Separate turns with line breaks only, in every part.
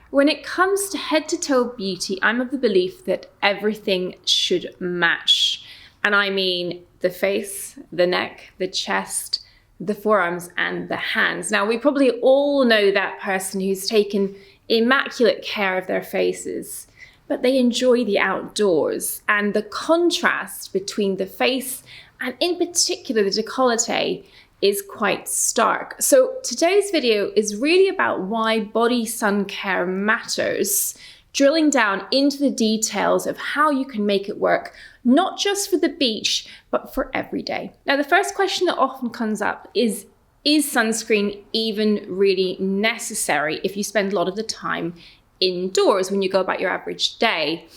When it comes to head to toe beauty, I'm of the belief that everything should match. And I mean the face, the neck, the chest, the forearms, and the hands. Now, we probably all know that person who's taken immaculate care of their faces, but they enjoy the outdoors. And the contrast between the face and in particular the décolleté is quite stark. So today's video is really about why body sun care matters, drilling down into the details of how you can make it work, not just for the beach, but for every day. Now, the first question that often comes up is sunscreen even really necessary if you spend a lot of the time indoors when you go about your average day?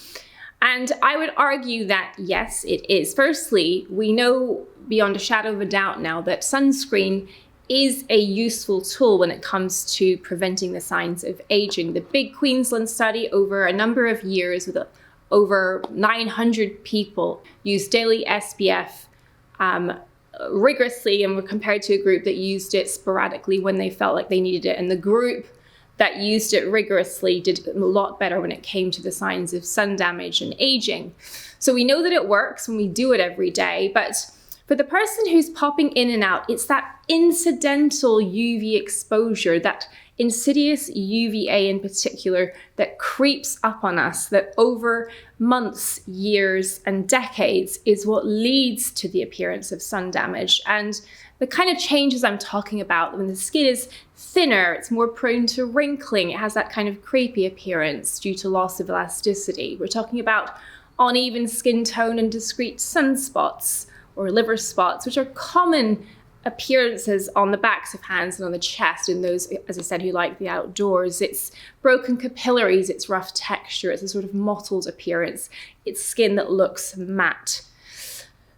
And I would argue that yes, it is. Firstly, we know beyond a shadow of a doubt now that sunscreen is a useful tool when it comes to preventing the signs of aging. The big Queensland study over a number of years with over 900 people used daily SPF rigorously, and were compared to a group that used it sporadically when they felt like they needed it. And the group that used it rigorously did a lot better when it came to the signs of sun damage and aging. So we know that it works when we do it every day, but for the person who's popping in and out, it's that incidental UV exposure, that insidious UVA in particular, that creeps up on us, that over months, years, and decades is what leads to the appearance of sun damage. And the kind of changes I'm talking about, when the skin is thinner, it's more prone to wrinkling, it has that kind of creepy appearance due to loss of elasticity. We're talking about uneven skin tone and discrete sunspots or liver spots, which are common appearances on the backs of hands and on the chest in those, as I said, who like the outdoors. It's broken capillaries, it's rough texture, it's a sort of mottled appearance, it's skin that looks matte.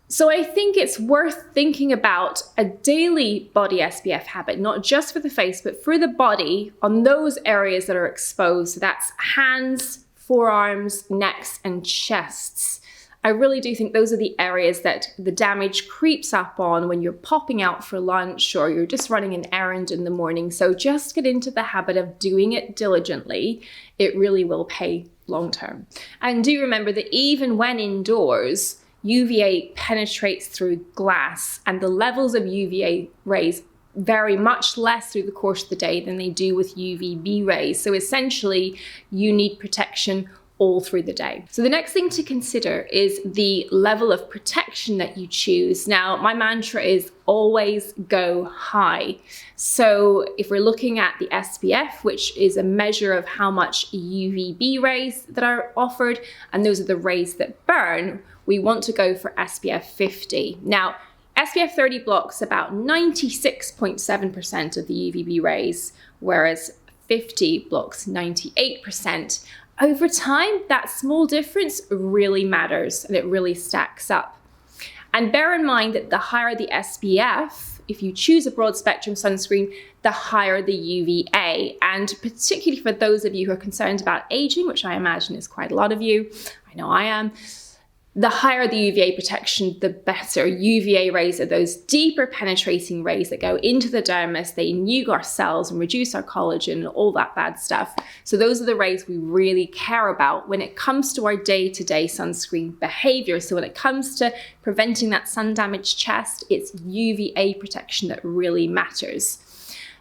So I think it's worth thinking about a daily body SPF habit, not just for the face, but for the body on those areas that are exposed. So that's hands, forearms, necks, and chests. I really do think those are the areas that the damage creeps up on when you're popping out for lunch or you're just running an errand in the morning. So just get into the habit of doing it diligently. It really will pay long term. And do remember that even when indoors, UVA penetrates through glass, and the levels of UVA rays vary much less through the course of the day than they do with UVB rays. So essentially, you need protection all through the day. So the next thing to consider is the level of protection that you choose. Now, my mantra is always go high. So if we're looking at the SPF, which is a measure of how much UVB rays that are offered, and those are the rays that burn, we want to go for SPF 50. Now, SPF 30 blocks about 96.7% of the UVB rays, whereas 50 blocks 98%. Over time, that small difference really matters and it really stacks up. And bear in mind that the higher the SPF, if you choose a broad spectrum sunscreen, the higher the UVA. And particularly for those of you who are concerned about aging, which I imagine is quite a lot of you, I know I am, the higher the UVA protection, the better. UVA rays are those deeper penetrating rays that go into the dermis, they nuke our cells and reduce our collagen and all that bad stuff. So those are the rays we really care about when it comes to our day-to-day sunscreen behavior. So when it comes to preventing that sun damaged chest, it's UVA protection that really matters.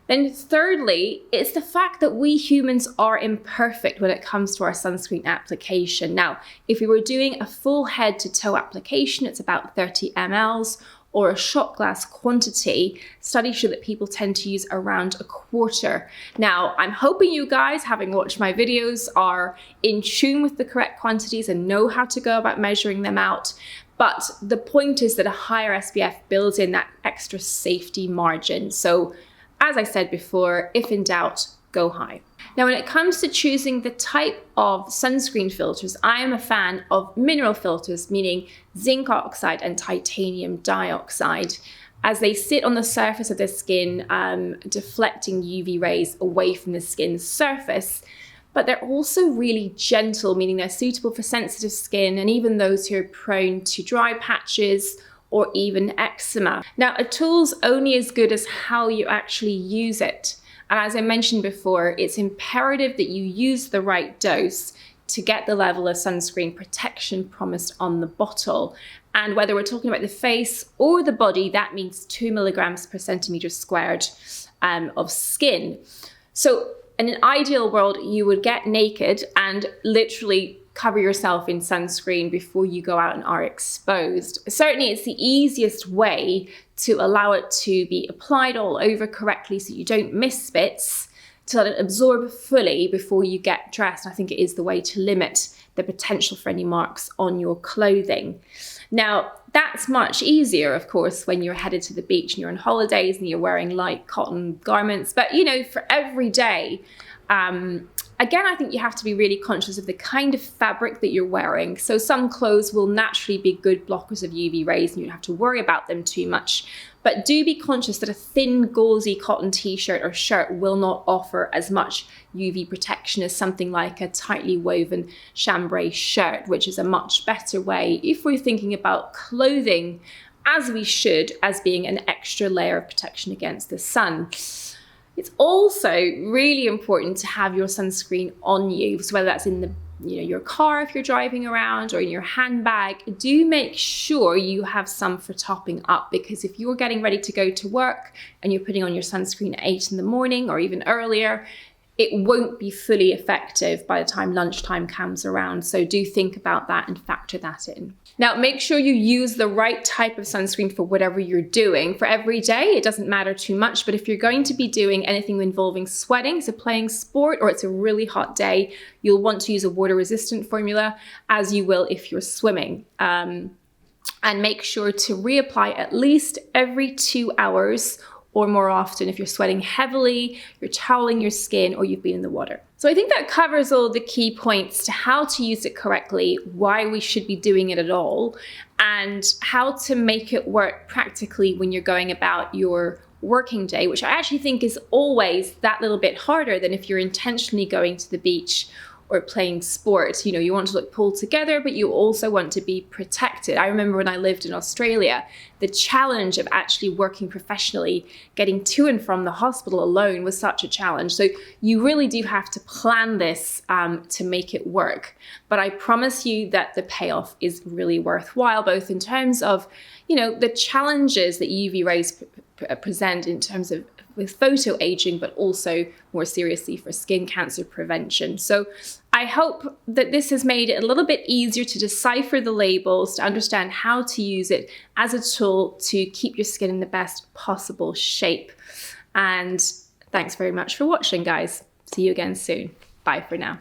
Then thirdly, it's the fact that we humans are imperfect when it comes to our sunscreen application. Now, if we were doing a full head to toe application, it's about 30 mLs, or a shot glass quantity. Studies show that people tend to use around a quarter. Now, I'm hoping you guys, having watched my videos, are in tune with the correct quantities and know how to go about measuring them out. But the point is that a higher SPF builds in that extra safety margin. So as I said before, if in doubt, go high. Now, when it comes to choosing the type of sunscreen filters, I am a fan of mineral filters, meaning zinc oxide and titanium dioxide, as they sit on the surface of the skin, deflecting UV rays away from the skin's surface. But they're also really gentle, meaning they're suitable for sensitive skin and even those who are prone to dry patches or even eczema. Now, a tool's only as good as how you actually use it. And as I mentioned before, it's imperative that you use the right dose to get the level of sunscreen protection promised on the bottle. And whether we're talking about the face or the body, that means 2 milligrams per centimeter squared of skin. So in an ideal world, you would get naked and literally cover yourself in sunscreen before you go out and are exposed. Certainly, it's the easiest way to allow it to be applied all over correctly so you don't miss bits, to let it absorb fully before you get dressed. I think it is the way to limit the potential for any marks on your clothing. Now, that's much easier, of course, when you're headed to the beach and you're on holidays and you're wearing light cotton garments. But, you know, for every day, again, I think you have to be really conscious of the kind of fabric that you're wearing. So some clothes will naturally be good blockers of UV rays and you don't have to worry about them too much. But do be conscious that a thin, gauzy cotton t-shirt or shirt will not offer as much UV protection as something like a tightly woven chambray shirt, which is a much better way if we're thinking about clothing, as we should, as being an extra layer of protection against the sun. It's also really important to have your sunscreen on you. So whether that's in your car if you're driving around or in your handbag, do make sure you have some for topping up, because if you're getting ready to go to work and you're putting on your sunscreen at 8 in the morning or even earlier, it won't be fully effective by the time lunchtime comes around. So do think about that and factor that in. Now, make sure you use the right type of sunscreen for whatever you're doing. For every day, it doesn't matter too much, but if you're going to be doing anything involving sweating, so playing sport, or it's a really hot day, you'll want to use a water-resistant formula, as you will if you're swimming. And make sure to reapply at least every 2 hours or more often if you're sweating heavily, you're toweling your skin, or you've been in the water. So I think that covers all the key points to how to use it correctly, why we should be doing it at all, and how to make it work practically when you're going about your working day, which I actually think is always that little bit harder than if you're intentionally going to the beach or playing sports. You know, you want to look pulled together, but you also want to be protected. I remember when I lived in Australia, the challenge of actually working professionally, getting to and from the hospital alone was such a challenge. So you really do have to plan this to make it work. But I promise you that the payoff is really worthwhile, both in terms of, you know, the challenges that UV rays present in terms of with photo aging, but also more seriously for skin cancer prevention. So I hope that this has made it a little bit easier to decipher the labels, to understand how to use it as a tool to keep your skin in the best possible shape. And thanks very much for watching, guys. See you again soon. Bye for now.